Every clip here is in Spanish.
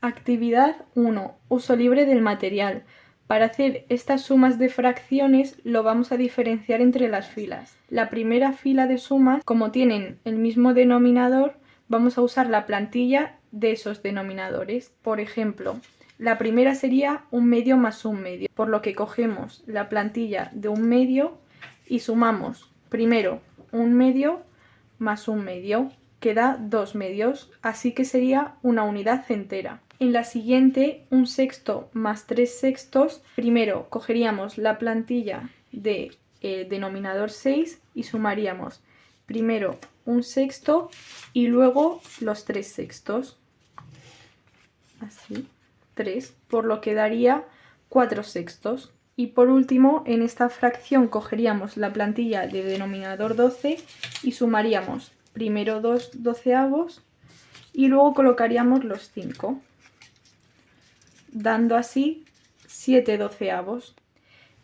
Actividad 1. Uso libre del material. Para hacer estas sumas de fracciones lo vamos a diferenciar entre las filas. La primera fila de sumas, como tienen el mismo denominador, vamos a usar la plantilla de esos denominadores. Por ejemplo, la primera sería 1/2 más 1/2, por lo que cogemos la plantilla de 1/2 y sumamos primero 1/2 más 1/2, que da 2/2, así que sería una unidad entera. En la siguiente, 1/6 más 3/6, primero cogeríamos la plantilla de denominador 6 y sumaríamos primero 1/6 y luego los 3/6, así, 3, por lo que daría 4/6. Y por último, en esta fracción cogeríamos la plantilla de denominador 12 y sumaríamos primero 2/12 y luego colocaríamos los 5, dando así 7/12.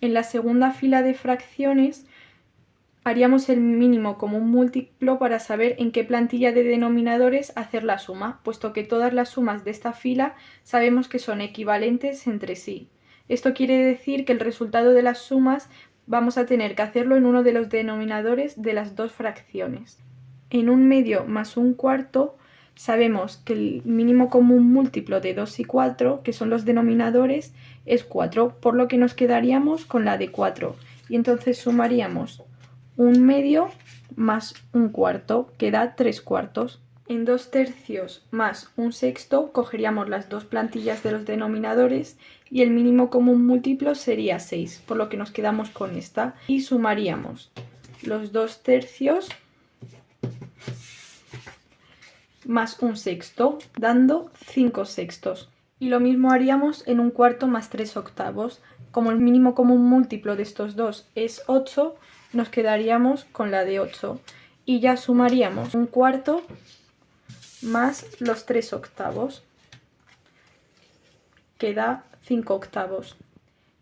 En la segunda fila de fracciones haríamos el mínimo común múltiplo para saber en qué plantilla de denominadores hacer la suma, puesto que todas las sumas de esta fila sabemos que son equivalentes entre sí. Esto quiere decir que el resultado de las sumas vamos a tener que hacerlo en uno de los denominadores de las dos fracciones. En 1/2 más 1/4 sabemos que el mínimo común múltiplo de 2 y 4, que son los denominadores, es 4, por lo que nos quedaríamos con la de 4. Y entonces sumaríamos 1/2 más 1/4, que da 3/4. En 2/3 más 1/6 cogeríamos las dos plantillas de los denominadores y el mínimo común múltiplo sería 6, por lo que nos quedamos con esta. Y sumaríamos los 2/3 más 1/6, dando 5/6. Y lo mismo haríamos en 1/4 más 3/8. Como el mínimo común múltiplo de estos dos es 8, nos quedaríamos con la de 8. Y ya sumaríamos 1/4 más los 3/8, que da 5/8.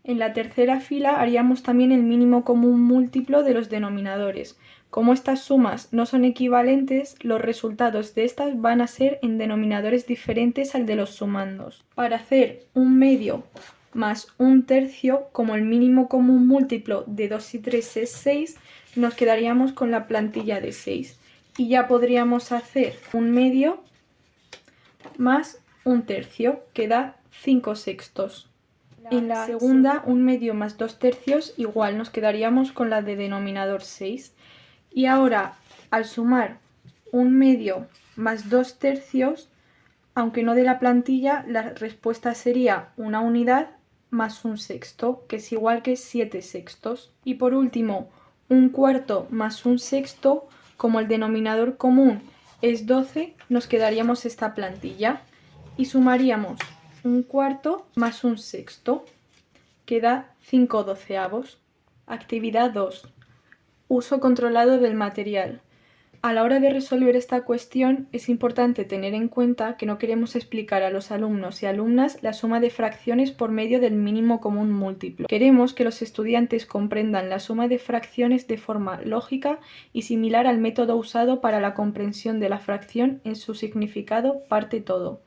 En la tercera fila haríamos también el mínimo común múltiplo de los denominadores. Como estas sumas no son equivalentes, los resultados de estas van a ser en denominadores diferentes al de los sumandos. Para hacer 1/2 más 1/3, como el mínimo común múltiplo de 2 y 3 es 6, nos quedaríamos con la plantilla de 6. Y ya podríamos hacer 1/2 más 1/3, que da 5/6. En la segunda, 1/2 más 2/3, igual nos quedaríamos con la de denominador 6. Y ahora, al sumar 1/2 más 2/3, aunque no de la plantilla, la respuesta sería una unidad más 1/6, que es igual que 7/6. Y por último, 1/4 más 1/6, como el denominador común es 12, nos quedaríamos esta plantilla y sumaríamos 1/4 más 1/6, que da 5/12. Actividad 2. Uso controlado del material. A la hora de resolver esta cuestión es importante tener en cuenta que no queremos explicar a los alumnos y alumnas la suma de fracciones por medio del mínimo común múltiplo. Queremos que los estudiantes comprendan la suma de fracciones de forma lógica y similar al método usado para la comprensión de la fracción en su significado parte-todo.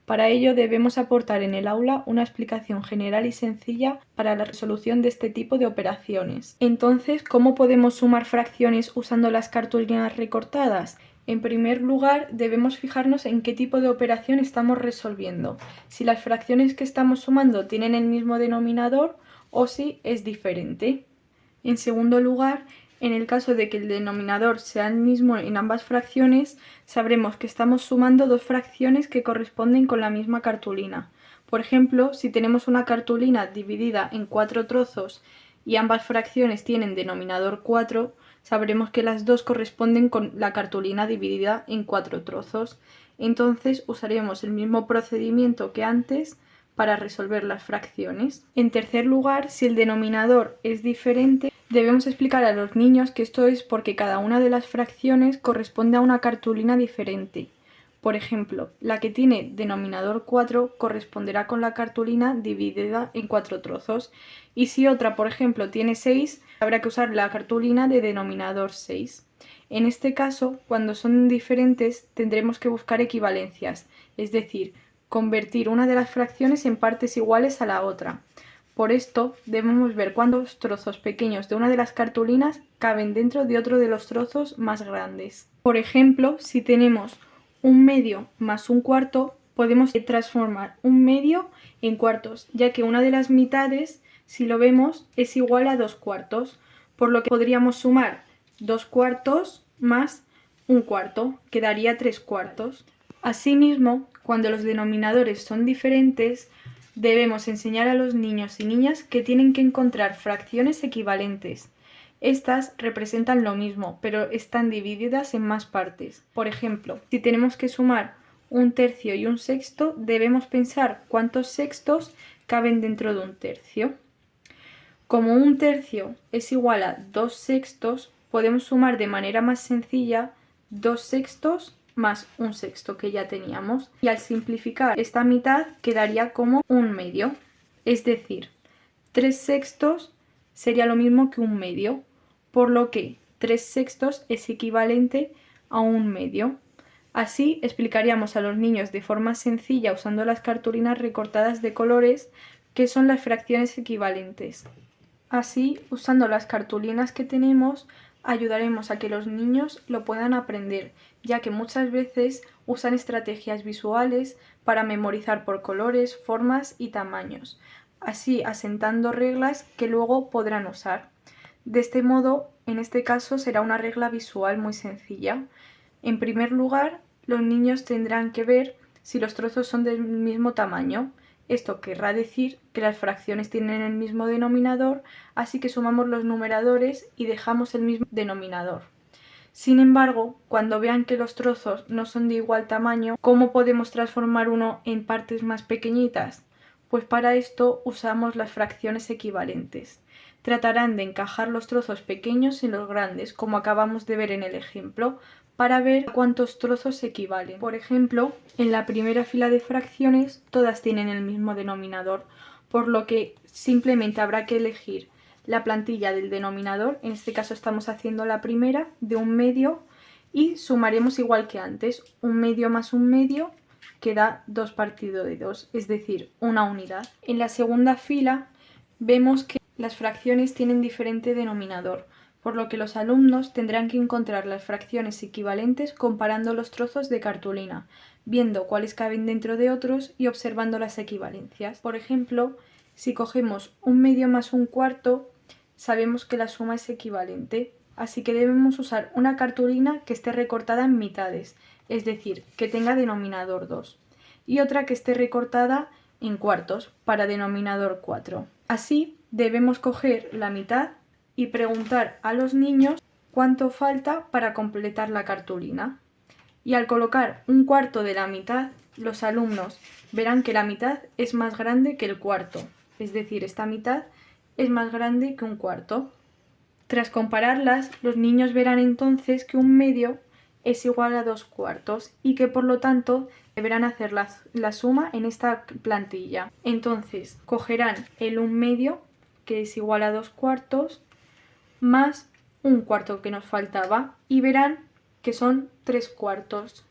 Para ello debemos aportar en el aula una explicación general y sencilla para la resolución de este tipo de operaciones. Entonces, ¿cómo podemos sumar fracciones usando las cartulinas recortadas? En primer lugar, debemos fijarnos en qué tipo de operación estamos resolviendo, si las fracciones que estamos sumando tienen el mismo denominador o si es diferente. En segundo lugar, en el caso de que el denominador sea el mismo en ambas fracciones, sabremos que estamos sumando dos fracciones que corresponden con la misma cartulina. Por ejemplo, si tenemos una cartulina dividida en 4 trozos y ambas fracciones tienen denominador 4, sabremos que las dos corresponden con la cartulina dividida en 4 trozos. Entonces usaremos el mismo procedimiento que antes para resolver las fracciones. En tercer lugar, si el denominador es diferente, debemos explicar a los niños que esto es porque cada una de las fracciones corresponde a una cartulina diferente. Por ejemplo, la que tiene denominador 4 corresponderá con la cartulina dividida en 4 trozos, y si otra, por ejemplo, tiene 6, habrá que usar la cartulina de denominador 6. En este caso, cuando son diferentes, tendremos que buscar equivalencias, es decir, convertir una de las fracciones en partes iguales a la otra. Por esto debemos ver cuántos trozos pequeños de una de las cartulinas caben dentro de otro de los trozos más grandes. Por ejemplo, si tenemos un medio más un cuarto, podemos transformar un medio en cuartos, ya que una de las mitades, si lo vemos, es igual a 2/4, por lo que podríamos sumar 2/4 más un cuarto, que daría 3/4. Asimismo, cuando los denominadores son diferentes, debemos enseñar a los niños y niñas que tienen que encontrar fracciones equivalentes. Estas representan lo mismo, pero están divididas en más partes. Por ejemplo, si tenemos que sumar un tercio y un sexto, debemos pensar cuántos sextos caben dentro de un tercio. Como un tercio es igual a 2 sextos, podemos sumar de manera más sencilla 2 sextos más un sexto que ya teníamos. Y al simplificar esta mitad quedaría como un medio. Es decir, 3 sextos sería lo mismo que un medio, por lo que 3 sextos es equivalente a un medio. Así explicaríamos a los niños de forma sencilla, usando las cartulinas recortadas de colores, qué son las fracciones equivalentes. Así, usando las cartulinas que tenemos, ayudaremos a que los niños lo puedan aprender, ya que muchas veces usan estrategias visuales para memorizar por colores, formas y tamaños, así asentando reglas que luego podrán usar. De este modo, en este caso será una regla visual muy sencilla. En primer lugar, los niños tendrán que ver si los trozos son del mismo tamaño. Esto querrá decir que las fracciones tienen el mismo denominador, así que sumamos los numeradores y dejamos el mismo denominador. Sin embargo, cuando vean que los trozos no son de igual tamaño, ¿cómo podemos transformar uno en partes más pequeñitas? Pues para esto usamos las fracciones equivalentes. Tratarán de encajar los trozos pequeños en los grandes, como acabamos de ver en el ejemplo, para ver cuántos trozos equivalen. Por ejemplo, en la primera fila de fracciones todas tienen el mismo denominador, por lo que simplemente habrá que elegir la plantilla del denominador, en este caso estamos haciendo la primera, de un medio, y sumaremos igual que antes, un medio más un medio, que da 2 partido de 2, es decir, una unidad. En la segunda fila vemos que las fracciones tienen diferente denominador, por lo que los alumnos tendrán que encontrar las fracciones equivalentes comparando los trozos de cartulina, viendo cuáles caben dentro de otros y observando las equivalencias. Por ejemplo, si cogemos un medio más un cuarto, sabemos que la suma es equivalente, así que debemos usar una cartulina que esté recortada en mitades, es decir, que tenga denominador 2, y otra que esté recortada en cuartos, para denominador 4. Así, debemos coger la mitad y preguntar a los niños cuánto falta para completar la cartulina. Y al colocar un cuarto de la mitad, los alumnos verán que la mitad es más grande que el cuarto, es decir, esta mitad es más grande que un cuarto. Tras compararlas, los niños verán entonces que un medio es igual a 2/4 y que por lo tanto deberán hacer la suma en esta plantilla. Entonces cogerán el 1/2, que es igual a 2/4, más un cuarto que nos faltaba, y verán que son 3/4.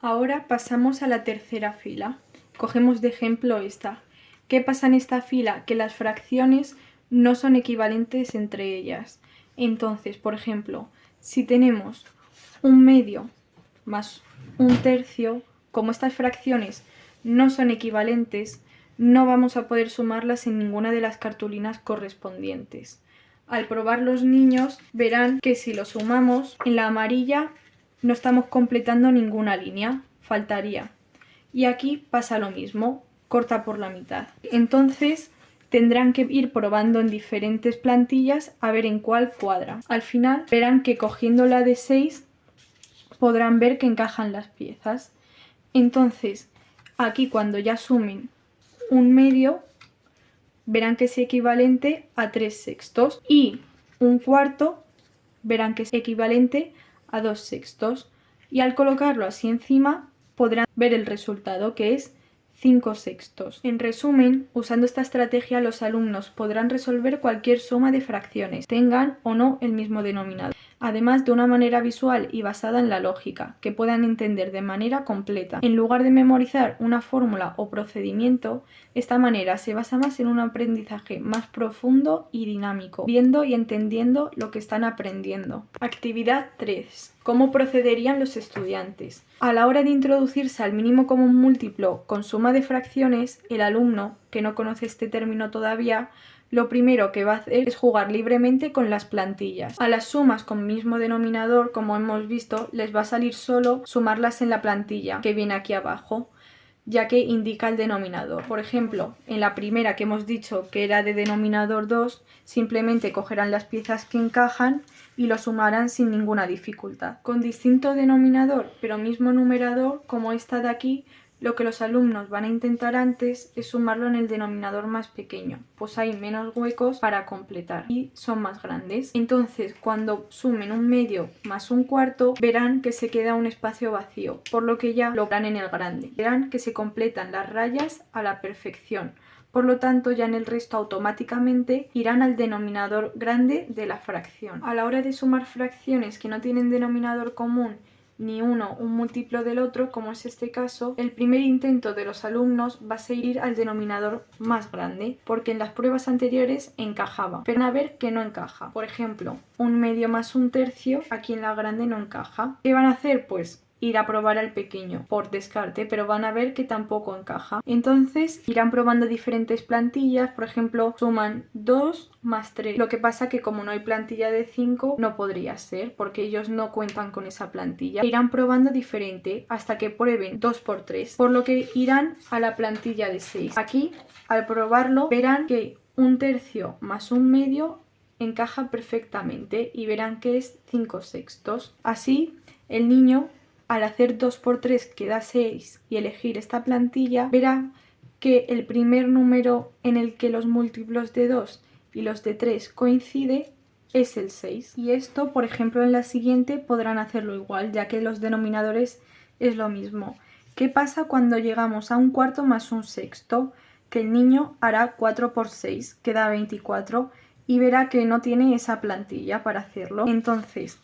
Ahora pasamos a la tercera fila. Cogemos de ejemplo esta. ¿Qué pasa en esta fila? Que las fracciones no son equivalentes entre ellas. Entonces, por ejemplo, si tenemos un medio más un tercio, como estas fracciones no son equivalentes, no vamos a poder sumarlas en ninguna de las cartulinas correspondientes. Al probar, los niños verán que si lo sumamos en la amarilla no estamos completando ninguna línea, faltaría. Y aquí pasa lo mismo, corta por la mitad. Entonces tendrán que ir probando en diferentes plantillas a ver en cuál cuadra. Al final verán que cogiendo la de 6 podrán ver que encajan las piezas. Entonces aquí, cuando ya sumen un medio, verán que es equivalente a 3 sextos, y un cuarto verán que es equivalente a 2 sextos, y al colocarlo así encima podrán ver el resultado, que es 5 sextos. En resumen, usando esta estrategia los alumnos podrán resolver cualquier suma de fracciones, tengan o no el mismo denominador. Además de una manera visual y basada en la lógica, que puedan entender de manera completa. En lugar de memorizar una fórmula o procedimiento, esta manera se basa más en un aprendizaje más profundo y dinámico, viendo y entendiendo lo que están aprendiendo. Actividad 3. ¿Cómo procederían los estudiantes? A la hora de introducirse al mínimo común múltiplo con suma de fracciones, el alumno, que no conoce este término todavía, lo primero que va a hacer es jugar libremente con las plantillas. A las sumas con mismo denominador, como hemos visto, les va a salir solo sumarlas en la plantilla, que viene aquí abajo, ya que indica el denominador. Por ejemplo, en la primera que hemos dicho que era de denominador 2, simplemente cogerán las piezas que encajan y lo sumarán sin ninguna dificultad. Con distinto denominador, pero mismo numerador, como esta de aquí, lo que los alumnos van a intentar antes es sumarlo en el denominador más pequeño, pues hay menos huecos para completar y son más grandes. Entonces, cuando sumen un medio más un cuarto, verán que se queda un espacio vacío, por lo que ya lo harán en el grande. Verán que se completan las rayas a la perfección. Por lo tanto, ya en el resto automáticamente irán al denominador grande de la fracción. A la hora de sumar fracciones que no tienen denominador común ni uno un múltiplo del otro, como es este caso, el primer intento de los alumnos va a ser ir al denominador más grande, porque en las pruebas anteriores encajaba, pero van a ver que no encaja. Por ejemplo, un medio más un tercio, aquí en la grande no encaja. ¿Qué van a hacer? Pues ir a probar al pequeño por descarte, pero van a ver que tampoco encaja. Entonces irán probando diferentes plantillas, por ejemplo, suman 2 más 3. Lo que pasa que como no hay plantilla de 5, no podría ser, porque ellos no cuentan con esa plantilla. Irán probando diferente hasta que prueben 2 por 3, por lo que irán a la plantilla de 6. Aquí, al probarlo, verán que un tercio más un medio encaja perfectamente y verán que es 5 sextos. Así, el niño, al hacer 2 por 3 que da 6 y elegir esta plantilla, verá que el primer número en el que los múltiplos de 2 y los de 3 coincide es el 6. Y esto, por ejemplo, en la siguiente podrán hacerlo igual, ya que los denominadores es lo mismo. ¿Qué pasa cuando llegamos a un cuarto más un sexto? Que el niño hará 4 por 6, que da 24, y verá que no tiene esa plantilla para hacerlo. Entonces,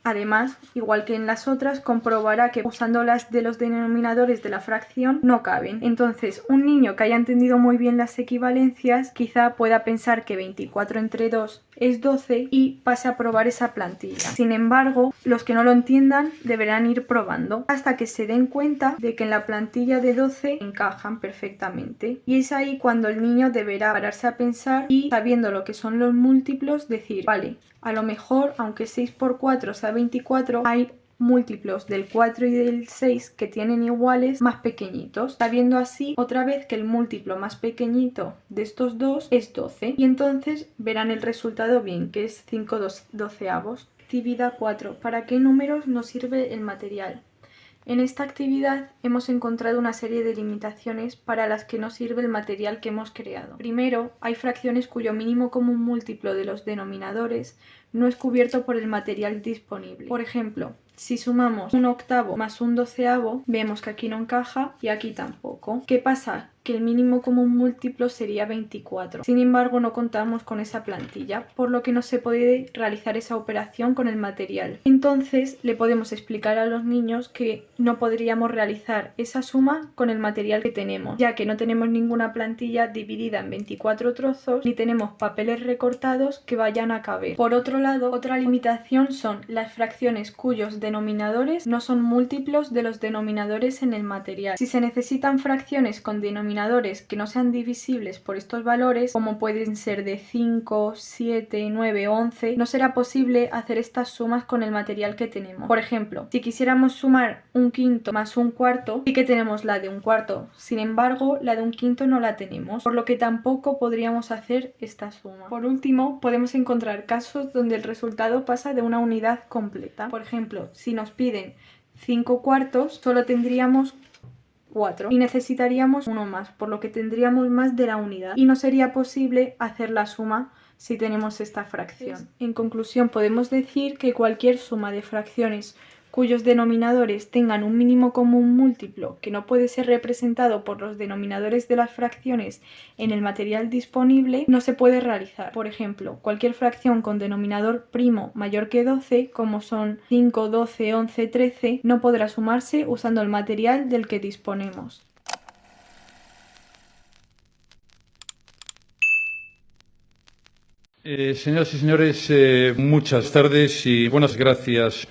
además, igual que en las otras, comprobará que usando las de los denominadores de la fracción no caben. Entonces, un niño que haya entendido muy bien las equivalencias quizá pueda pensar que 24 entre 2 es 12 y pase a probar esa plantilla. Sin embargo, los que no lo entiendan deberán ir probando hasta que se den cuenta de que en la plantilla de 12 encajan perfectamente. Y es ahí cuando el niño deberá pararse a pensar y, sabiendo lo que son los múltiplos, decir, vale, a lo mejor, aunque 6 por 4 sea 24, hay múltiplos del 4 y del 6 que tienen iguales más pequeñitos, sabiendo así otra vez que el múltiplo más pequeñito de estos dos es 12, y entonces verán el resultado bien, que es 5 doceavos. Actividad 4. ¿Para qué números nos sirve el material? En esta actividad hemos encontrado una serie de limitaciones para las que no sirve el material que hemos creado. Primero, hay fracciones cuyo mínimo común múltiplo de los denominadores no es cubierto por el material disponible. Por ejemplo, si sumamos un octavo más un doceavo, vemos que aquí no encaja y aquí tampoco. ¿Qué pasa? Que el mínimo común múltiplo sería 24. Sin embargo, no contamos con esa plantilla, por lo que no se puede realizar esa operación con el material. Entonces, le podemos explicar a los niños que no podríamos realizar esa suma con el material que tenemos, ya que no tenemos ninguna plantilla dividida en 24 trozos, ni tenemos papeles recortados que vayan a caber. Por otro lado, otra limitación son las fracciones cuyos denominadores no son múltiplos de los denominadores en el material. Si se necesitan fracciones con denominadores que no sean divisibles por estos valores, como pueden ser de 5, 7, 9 o 11, no será posible hacer estas sumas con el material que tenemos. Por ejemplo, si quisiéramos sumar un quinto más un cuarto, sí que tenemos la de un cuarto, sin embargo la de un quinto no la tenemos, por lo que tampoco podríamos hacer esta suma. Por último, podemos encontrar casos donde el resultado pasa de una unidad completa. Por ejemplo, si nos piden 5 cuartos, solo tendríamos 4 y necesitaríamos uno más, por lo que tendríamos más de la unidad y no sería posible hacer la suma si tenemos esta fracción. En conclusión, podemos decir que cualquier suma de fracciones cuyos denominadores tengan un mínimo común múltiplo que no puede ser representado por los denominadores de las fracciones en el material disponible, no se puede realizar. Por ejemplo, cualquier fracción con denominador primo mayor que 12, como son 5, 12, 11, 13, no podrá sumarse usando el material del que disponemos. Señoras y señores, muchas tardes y buenas gracias